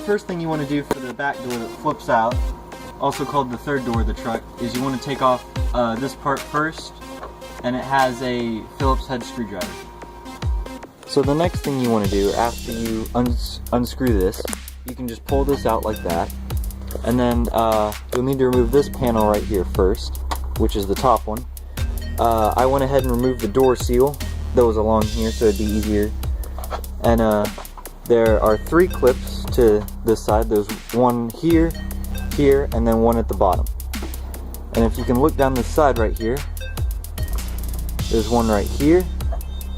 first thing you want to do for the back door that flips out, also called the third door of the truck, is you want to take off this part first, and it has a Phillips head screwdriver. So the next thing you want to do after you unscrew this, you can just pull this out like that, and then you'll need to remove this panel right here first, which is the top one. I went ahead and removed the door seal that was along here so it'd be easier. And there are 3 clips to this side. There's one here, here, and then one at the bottom. And if you can look down this side right here, there's one right here,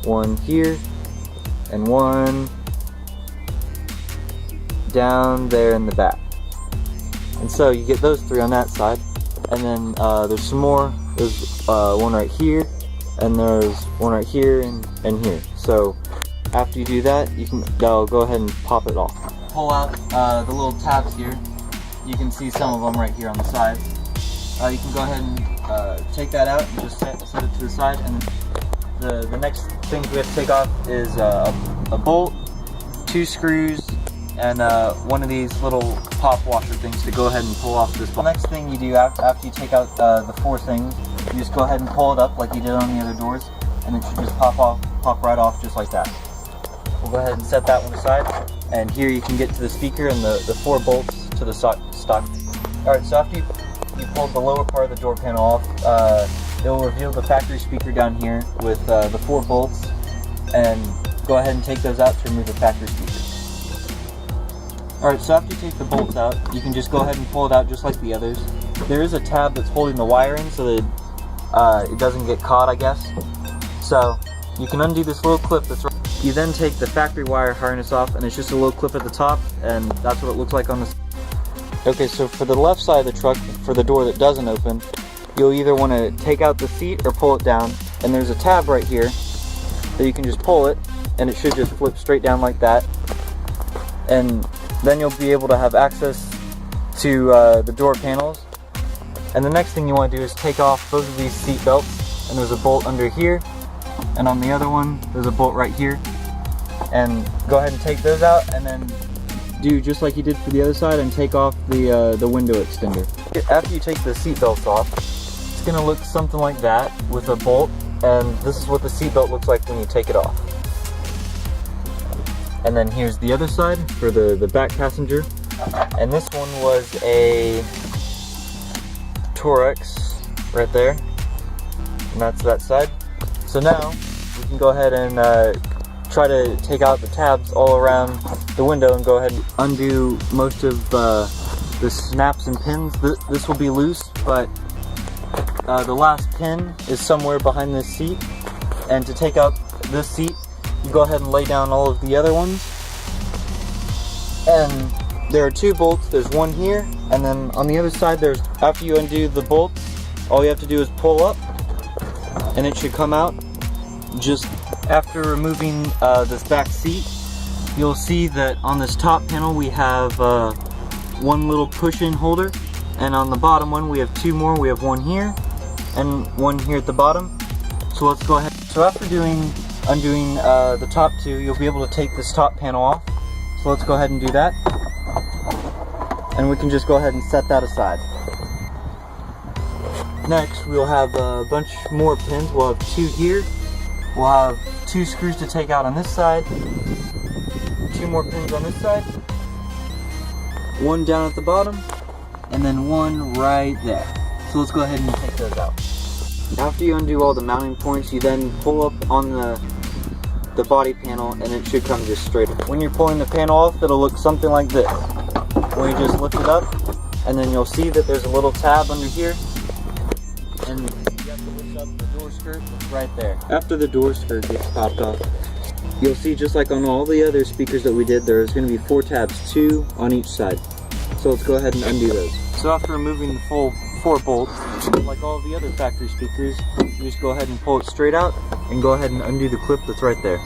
one here, and one down there in the back. And so you get those 3 on that side, and then there's some more. There's one right here, and there's one right here and here. So after you do that, that'll go ahead and pop it off. Pull out the little tabs here. You can see some of them right here on the sides. You can go ahead and take that out and just set it to the side. And the next things we have to take off is a bolt, 2 screws, and one of these little pop washer things to go ahead and pull off this bolt. The next thing you do after you take out the 4 things, you just go ahead and pull it up like you did on the other doors, and it should just pop right off just like that. We'll go ahead and set that one aside, and here you can get to the speaker and the 4 bolts to the stock. Alright, so after you pulled the lower part of the door panel off, it will reveal the factory speaker down here with the 4 bolts, and go ahead and take those out to remove the factory speaker. Alright, so after you take the bolts out, you can just go ahead and pull it out just like the others. There is a tab that's holding the wire in so that it doesn't get caught, I guess. So you can undo this little clip that's right. You then take the factory wire harness off, and it's just a little clip at the top, and that's what it looks like on this. Okay, so for the left side of the truck, for the door that doesn't open, you'll either want to take out the seat or pull it down, and there's a tab right here that you can just pull it, and it should just flip straight down like that, and then you'll be able to have access to the door panels. And the next thing you want to do is take off both of these seat belts, and there's a bolt under here, and on the other one there's a bolt right here, and go ahead and take those out, and then do just like you did for the other side and take off the window extender. After you take the seat belts off, it's going to look something like that with a bolt, and this is what the seat belt looks like when you take it off. And then here's the other side for the back passenger, and this one was a Torex right there, and that's that side. So now we can go ahead and try to take out the tabs all around the window and go ahead and undo most of the snaps and pins. This will be loose, but the last pin is somewhere behind this seat, and to take out this seat, you go ahead and lay down all of the other ones, and there are 2 bolts. There's one here, and then on the other side, after you undo the bolts, all you have to do is pull up, and it should come out. Just after removing this back seat, you'll see that on this top panel we have one little push-in holder, and on the bottom one we have 2 more. We have one here and one here at the bottom. So let's go ahead. So after undoing the top 2, you'll be able to take this top panel off. So let's go ahead and do that, and we can just go ahead and set that aside. Next, we'll have a bunch more pins. We'll have 2 here. We'll have 2 screws to take out on this side, 2 more pins on this side, 1 down at the bottom, and then 1 right there. So let's go ahead and take those out. After you undo all the mounting points, you then pull up on the body panel, and it should come just straight up. When you're pulling the panel off, it'll look something like this. When you just lift it up, and then you'll see that there's a little tab under here, and you have to lift up the door skirt that's right there. After the door skirt gets popped off, you'll see, just like on all the other speakers that we did, there's going to be 4 tabs, 2 on each side. So let's go ahead and undo those. So after removing the full 4 bolts, like all the other factory speakers, you just go ahead and pull it straight out, and go ahead and undo the clip that's right there.